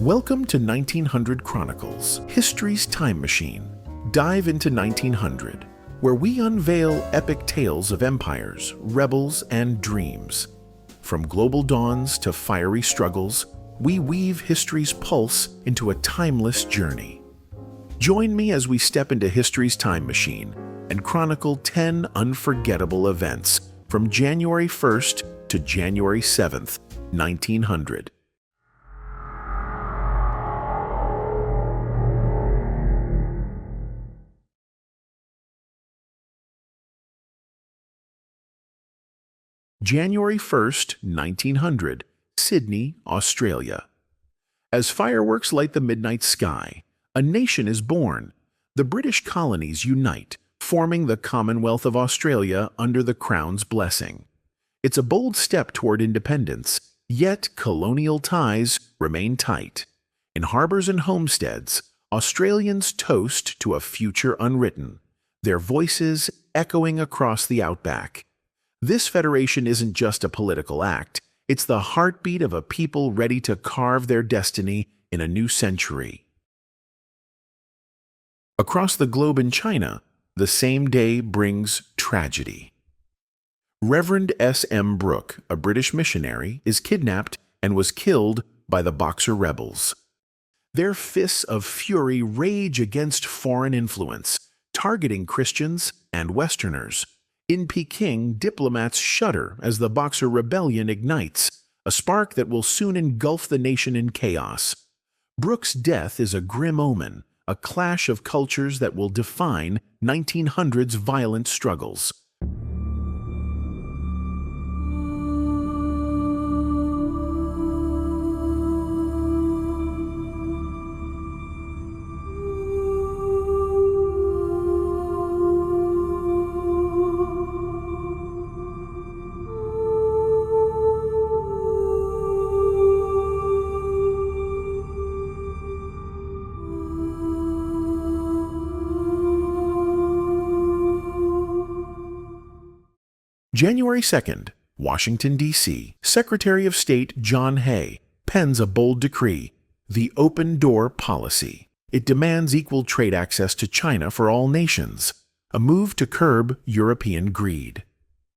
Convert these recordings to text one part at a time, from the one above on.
Welcome to 1900 Chronicles, history's time machine. Dive into 1900, where we unveil epic tales of empires, rebels, and dreams. From global dawns to fiery struggles, we weave history's pulse into a timeless journey. Join me as we step into history's time machine and chronicle 10 unforgettable events from January 1st to January 7th, 1900. January 1st, 1900, Sydney, Australia. As fireworks light the midnight sky, a nation is born. The British colonies unite, forming the Commonwealth of Australia under the Crown's blessing. It's a bold step toward independence, yet colonial ties remain tight. In harbors and homesteads, Australians toast to a future unwritten, their voices echoing across the outback. This federation isn't just a political act, it's the heartbeat of a people ready to carve their destiny in a new century. Across the globe in China, the same day brings tragedy. Reverend S.M. Brooke, a British missionary, is kidnapped and was killed by the Boxer rebels. Their fists of fury rage against foreign influence, targeting Christians and Westerners. In Peking, diplomats shudder as the Boxer rebellion ignites, a spark that will soon engulf the nation in chaos. Brooke's death is a grim omen, a clash of cultures that will define 1900's violent struggles. January 2nd, Washington, D.C., Secretary of State John Hay pens a bold decree, the Open Door Policy. It demands equal trade access to China for all nations, a move to curb European greed.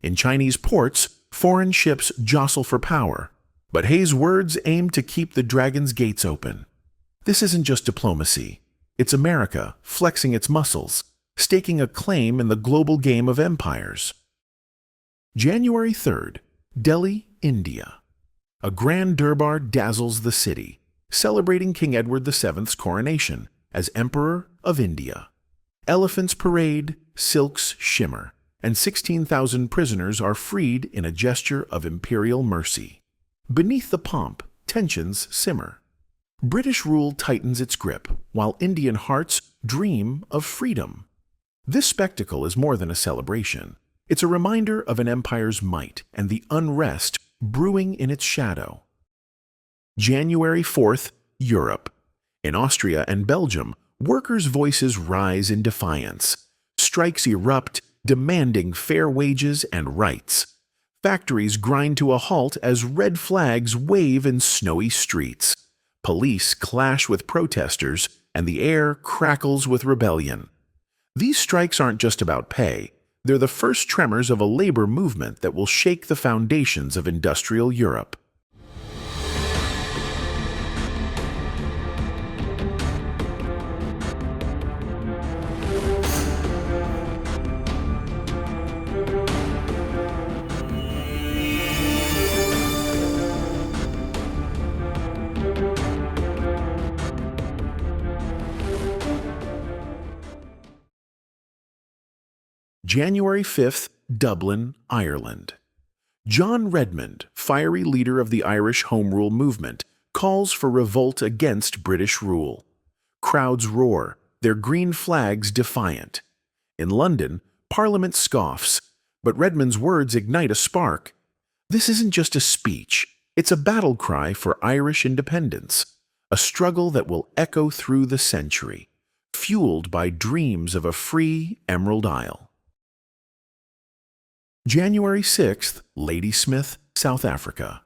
In Chinese ports, foreign ships jostle for power, but Hay's words aim to keep the dragon's gates open. This isn't just diplomacy. It's America flexing its muscles, staking a claim in the global game of empires. January 3rd, Delhi, India. A grand Durbar dazzles the city, celebrating King Edward VII's coronation as Emperor of India. Elephants parade, silks shimmer, and 16,000 prisoners are freed in a gesture of imperial mercy. Beneath the pomp, tensions simmer. British rule tightens its grip, while Indian hearts dream of freedom. This spectacle is more than a celebration. It's a reminder of an empire's might and the unrest brewing in its shadow. January 4th, Europe. In Austria and Belgium, workers' voices rise in defiance. Strikes erupt, demanding fair wages and rights. Factories grind to a halt as red flags wave in snowy streets. Police clash with protesters, and the air crackles with rebellion. These strikes aren't just about pay. They're the first tremors of a labor movement that will shake the foundations of industrial Europe. January 5th, Dublin, Ireland. John Redmond, fiery leader of the Irish Home Rule movement, calls for revolt against British rule. Crowds roar, their green flags defiant. In London, Parliament scoffs, but Redmond's words ignite a spark. This isn't just a speech, it's a battle cry for Irish independence, a struggle that will echo through the century, fueled by dreams of a free Emerald Isle. January 6th, Ladysmith, South Africa.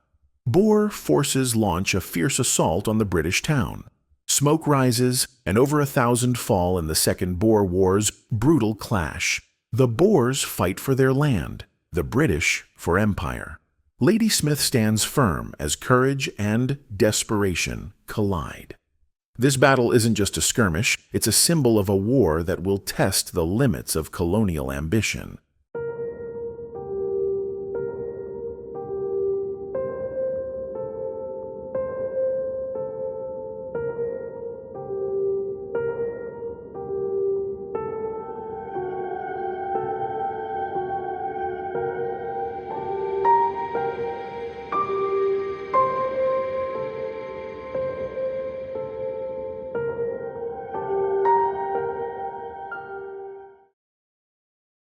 Boer forces launch a fierce assault on the British town. Smoke rises, and over 1,000 fall in the Second Boer War's brutal clash. The Boers fight for their land, the British for empire. Ladysmith stands firm as courage and desperation collide. This battle isn't just a skirmish, it's a symbol of a war that will test the limits of colonial ambition.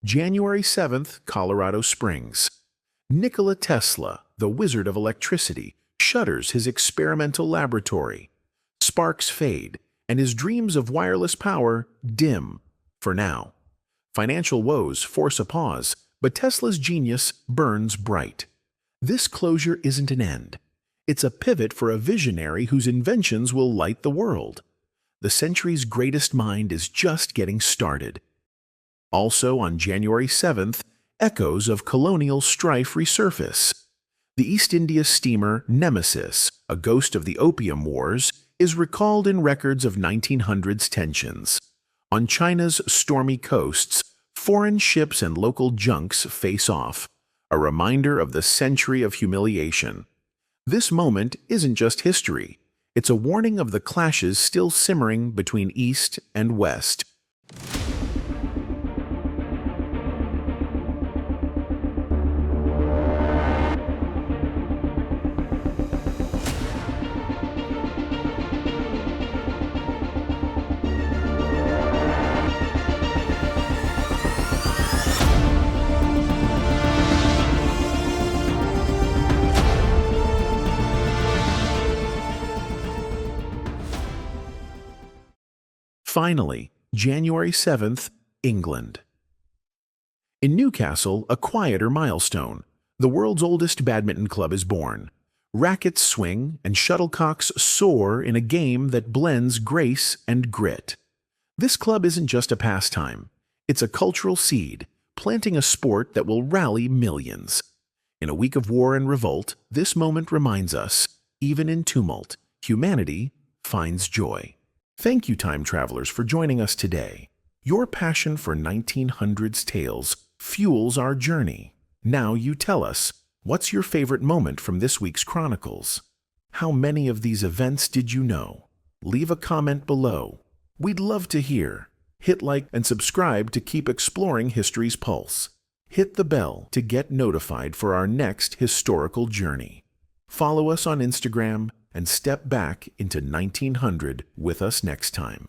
January 7th, Colorado Springs. Nikola Tesla, the wizard of electricity, shutters his experimental laboratory. Sparks fade, and his dreams of wireless power dim, for now. Financial woes force a pause, but Tesla's genius burns bright. This closure isn't an end. It's a pivot for a visionary whose inventions will light the world. The century's greatest mind is just getting started. Also on January 7th, echoes of colonial strife resurface. The East India steamer Nemesis, a ghost of the Opium Wars, is recalled in records of 1900s tensions. On China's stormy coasts, foreign ships and local junks face off, a reminder of the century of humiliation. This moment isn't just history, it's a warning of the clashes still simmering between East and West. Finally, January 7th, England. In Newcastle, a quieter milestone. The world's oldest badminton club is born. Rackets swing and shuttlecocks soar in a game that blends grace and grit. This club isn't just a pastime. It's a cultural seed, planting a sport that will rally millions. In a week of war and revolt, this moment reminds us, even in tumult, humanity finds joy. Thank you, time travelers, for joining us today. Your passion for 1900s tales fuels our journey. Now you tell us, what's your favorite moment from this week's Chronicles? How many of these events did you know? Leave a comment below. We'd love to hear. Hit like and subscribe to keep exploring history's pulse. Hit the bell to get notified for our next historical journey. Follow us on Instagram and step back into 1900 with us next time.